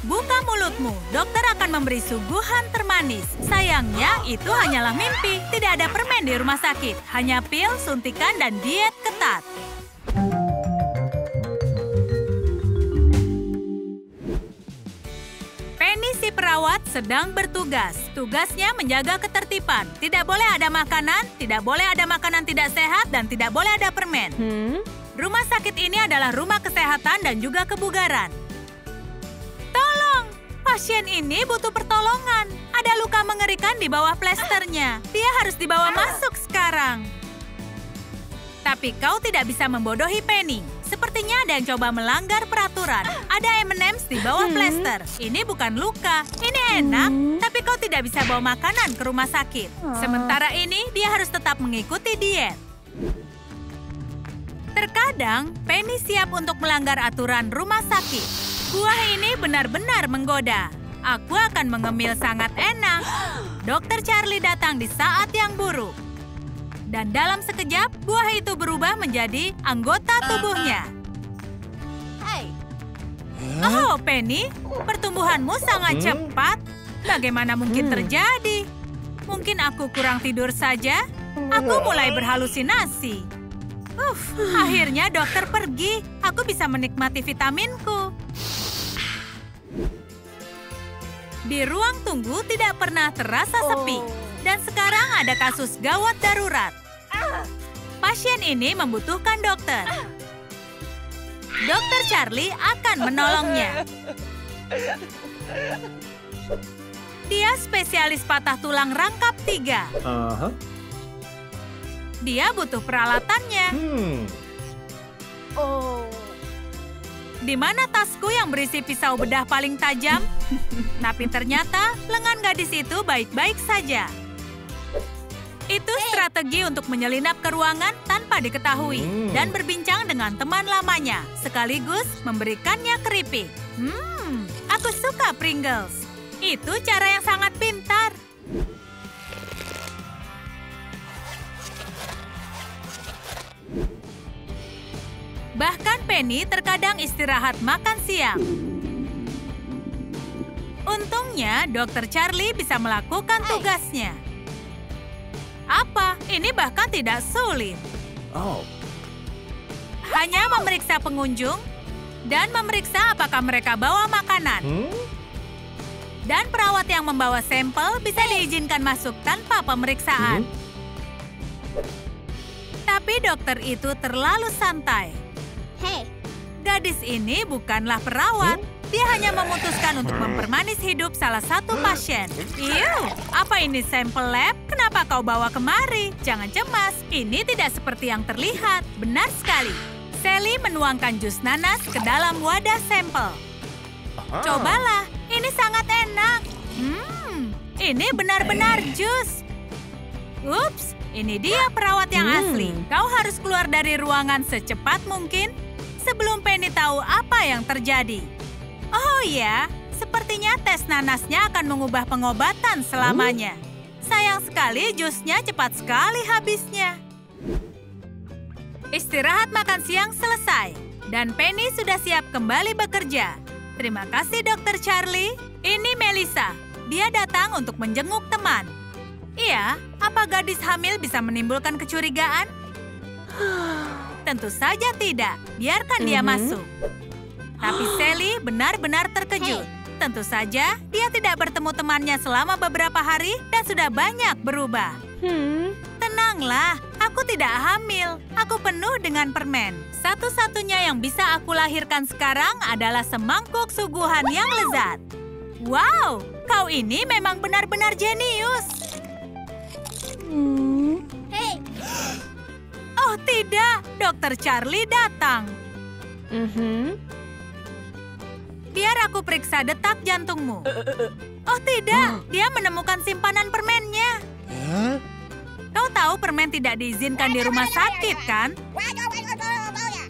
Buka mulutmu, dokter akan memberi suguhan termanis. Sayangnya, itu hanyalah mimpi. Tidak ada permen di rumah sakit. Hanya pil, suntikan, dan diet ketat. Penny si perawat sedang bertugas. Tugasnya menjaga ketertiban. Tidak boleh ada makanan, tidak boleh ada makanan tidak sehat, dan tidak boleh ada permen. Rumah sakit ini adalah rumah kesehatan dan juga kebugaran. Tolong! Pasien ini butuh pertolongan. Ada luka mengerikan di bawah plesternya. Dia harus dibawa masuk sekarang. Tapi kau tidak bisa membodohi Penny. Sepertinya ada yang coba melanggar peraturan. Ada M&M's di bawah plester. Ini bukan luka. Ini enak, tapi kau tidak bisa bawa makanan ke rumah sakit. Sementara ini, dia harus tetap mengikuti diet. Terkadang, Penny siap untuk melanggar aturan rumah sakit. Buah ini benar-benar menggoda. Aku akan mengemil sangat enak. Dokter Charlie datang di saat yang buruk. Dan dalam sekejap, buah itu berubah menjadi anggota tubuhnya. Oh, Penny, pertumbuhanmu sangat cepat. Bagaimana mungkin terjadi? Mungkin aku kurang tidur saja? Aku mulai berhalusinasi. Akhirnya dokter pergi. Aku bisa menikmati vitaminku. Di ruang tunggu tidak pernah terasa sepi. Dan sekarang ada kasus gawat darurat. Pasien ini membutuhkan dokter. Dokter Charlie akan menolongnya. Dia spesialis patah tulang rangkap 3. Dia butuh peralatannya. Di mana tasku yang berisi pisau bedah paling tajam? Tapi ternyata lengan gadis itu baik-baik saja. Itu strategi untuk menyelinap ke ruangan tanpa diketahui dan berbincang dengan teman lamanya, sekaligus memberikannya keripik. Aku suka Pringles. Itu cara yang sangat pintar. Bahkan Penny terkadang istirahat makan siang. Untungnya, Dokter Charlie bisa melakukan tugasnya. Apa? Ini bahkan tidak sulit. Hanya memeriksa pengunjung dan memeriksa apakah mereka bawa makanan. Dan perawat yang membawa sampel bisa diizinkan masuk tanpa pemeriksaan. Tapi dokter itu terlalu santai. Gadis ini bukanlah perawat. Dia hanya memutuskan untuk mempermanis hidup salah satu pasien. Apa ini sampel lab? Kenapa kau bawa kemari? Jangan cemas, ini tidak seperti yang terlihat. Benar sekali. Sally menuangkan jus nanas ke dalam wadah sampel. Cobalah, ini sangat enak. Ini benar-benar jus. Ups, ini dia perawat yang asli. Kau harus keluar dari ruangan secepat mungkin sebelum Penny tahu apa yang terjadi. Oh ya, sepertinya tes nanasnya akan mengubah pengobatan selamanya. Sayang sekali jusnya cepat sekali habisnya. Istirahat makan siang selesai, dan Penny sudah siap kembali bekerja. Terima kasih, Dokter Charlie. Ini Melissa. Dia datang untuk menjenguk teman. Iya, apa gadis hamil bisa menimbulkan kecurigaan? Tentu saja tidak. Biarkan dia masuk. Tapi Sally benar-benar terkejut. Tentu saja, dia tidak bertemu temannya selama beberapa hari dan sudah banyak berubah. Tenanglah, aku tidak hamil. Aku penuh dengan permen. Satu-satunya yang bisa aku lahirkan sekarang adalah semangkuk suguhan yang lezat. Wow, kau ini memang benar-benar jenius. Oh tidak, Dokter Charlie datang. Biar aku periksa detak jantungmu. Oh tidak, dia menemukan simpanan permennya. Kau tahu permen tidak diizinkan di rumah sakit, kan?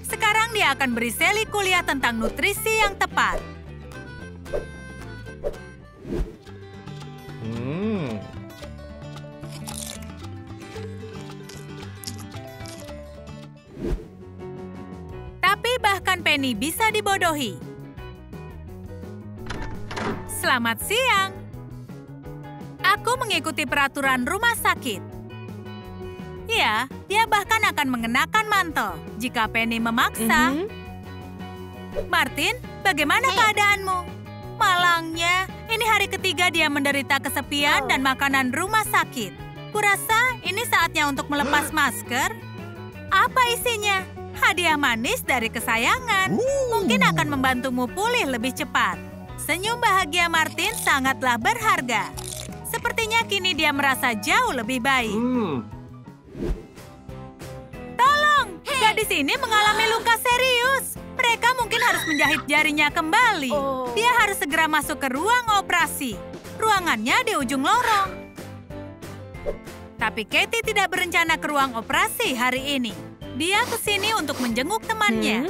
Sekarang dia akan beri Sally kuliah tentang nutrisi yang tepat. Tapi bahkan Penny bisa dibodohi. Selamat siang. Aku mengikuti peraturan rumah sakit. Ya, dia bahkan akan mengenakan mantel jika Penny memaksa. Martin, bagaimana keadaanmu? Malangnya, ini hari ketiga dia menderita kesepian dan makanan rumah sakit. Kurasa ini saatnya untuk melepas masker. Apa isinya? Hadiah manis dari kesayangan. Mungkin akan membantumu pulih lebih cepat. Senyum bahagia Martin sangatlah berharga. Sepertinya kini dia merasa jauh lebih baik. Tolong, gadis ini mengalami luka serius. Mereka mungkin harus menjahit jarinya kembali. Dia harus segera masuk ke ruang operasi. Ruangannya di ujung lorong. Tapi Katie tidak berencana ke ruang operasi hari ini. Dia ke sini untuk menjenguk temannya.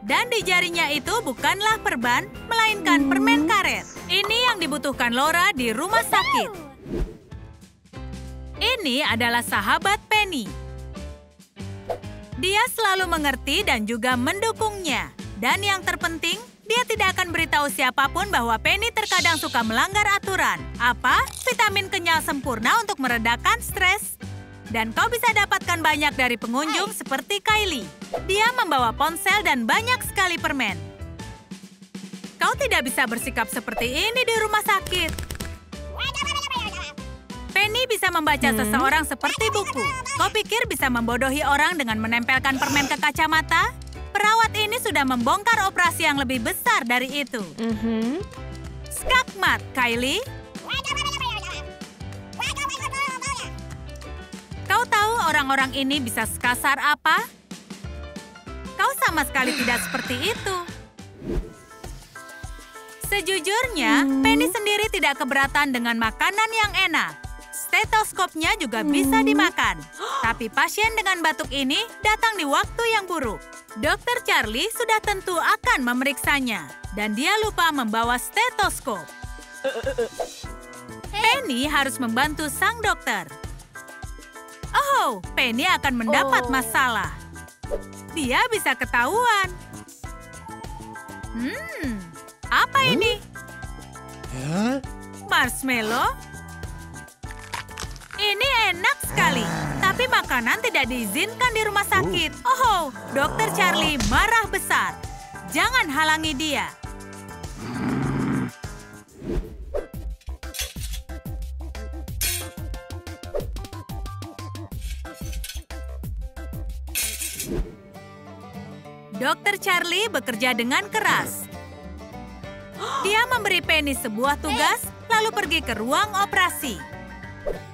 Dan di jarinya itu bukanlah perban, melainkan permen karet. Ini yang dibutuhkan Laura di rumah sakit. Ini adalah sahabat Penny. Dia selalu mengerti dan juga mendukungnya. Dan yang terpenting, dia tidak akan beritahu siapapun bahwa Penny terkadang suka melanggar aturan. Apa? Vitamin kenyal sempurna untuk meredakan stres. Dan kau bisa dapatkan banyak dari pengunjung seperti Kylie. Dia membawa ponsel dan banyak sekali permen. Kau tidak bisa bersikap seperti ini di rumah sakit. Penny bisa membaca seseorang seperti buku. Kau pikir bisa membodohi orang dengan menempelkan permen ke kacamata? Perawat ini sudah membongkar operasi yang lebih besar dari itu. Skakmat, Kylie. Kau tahu orang-orang ini bisa sekasar apa? Kau sama sekali tidak seperti itu. Sejujurnya, Penny sendiri tidak keberatan dengan makanan yang enak. Stetoskopnya juga bisa dimakan. Tapi pasien dengan batuk ini datang di waktu yang buruk. Dokter Charlie sudah tentu akan memeriksanya. Dan dia lupa membawa stetoskop. Penny harus membantu sang dokter. Oh, Penny akan mendapat masalah. Dia bisa ketahuan. Apa ini? Marshmallow? Ini enak sekali, tapi makanan tidak diizinkan di rumah sakit. Oh, Dokter Charlie marah besar. Jangan halangi dia. Dokter Charlie bekerja dengan keras. Dia memberi Penny sebuah tugas, lalu pergi ke ruang operasi.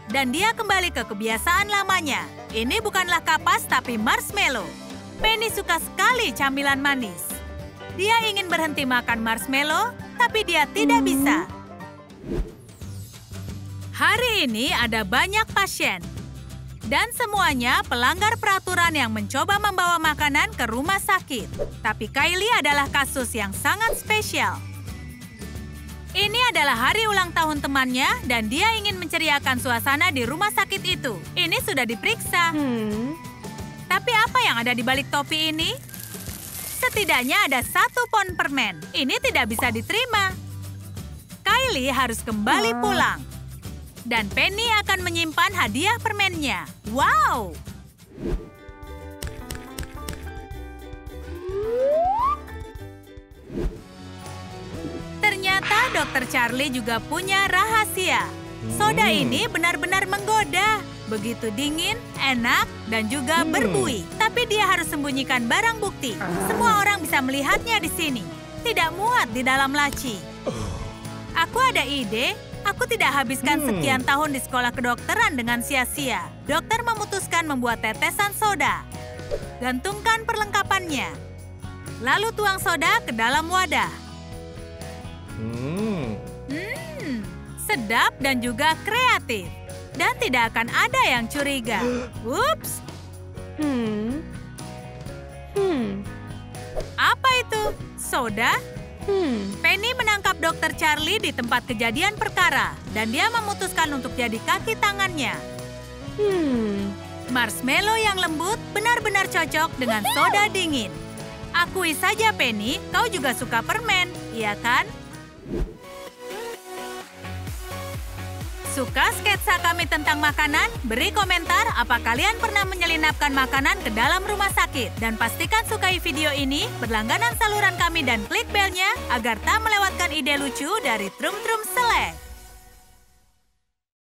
Dan dia kembali ke kebiasaan lamanya. Ini bukanlah kapas, tapi marshmallow. Penny suka sekali camilan manis. Dia ingin berhenti makan marshmallow, tapi dia tidak bisa. Hari ini ada banyak pasien. Dan semuanya pelanggar peraturan yang mencoba membawa makanan ke rumah sakit. Tapi Kylie adalah kasus yang sangat spesial. Ini adalah hari ulang tahun temannya dan dia ingin menceriakan suasana di rumah sakit itu. Ini sudah diperiksa. Tapi apa yang ada di balik topi ini? Setidaknya ada 1 pon permen. Ini tidak bisa diterima. Kylie harus kembali pulang. Dan Penny akan menyimpan hadiah permennya. Wow! Ternyata Dokter Charlie juga punya rahasia. Soda ini benar-benar menggoda. Begitu dingin, enak, dan juga berbuih. Tapi dia harus sembunyikan barang bukti. Semua orang bisa melihatnya di sini. Tidak muat di dalam laci. Aku ada ide. Aku tidak habiskan sekian tahun di sekolah kedokteran dengan sia-sia. Dokter memutuskan membuat tetesan soda. Gantungkan perlengkapannya. Lalu tuang soda ke dalam wadah. Sedap dan juga kreatif. Dan tidak akan ada yang curiga. Ups. Apa itu? Soda? Penny menangkap Dokter Charlie di tempat kejadian perkara. Dan dia memutuskan untuk jadi kaki tangannya. Marshmallow yang lembut benar-benar cocok dengan soda dingin. Akui saja, Penny, kau juga suka permen, iya kan? Suka sketsa kami tentang makanan? Beri komentar apa kalian pernah menyelinapkan makanan ke dalam rumah sakit. Dan pastikan sukai video ini, berlangganan saluran kami dan klik belnya agar tak melewatkan ide lucu dari Trum Trum Select.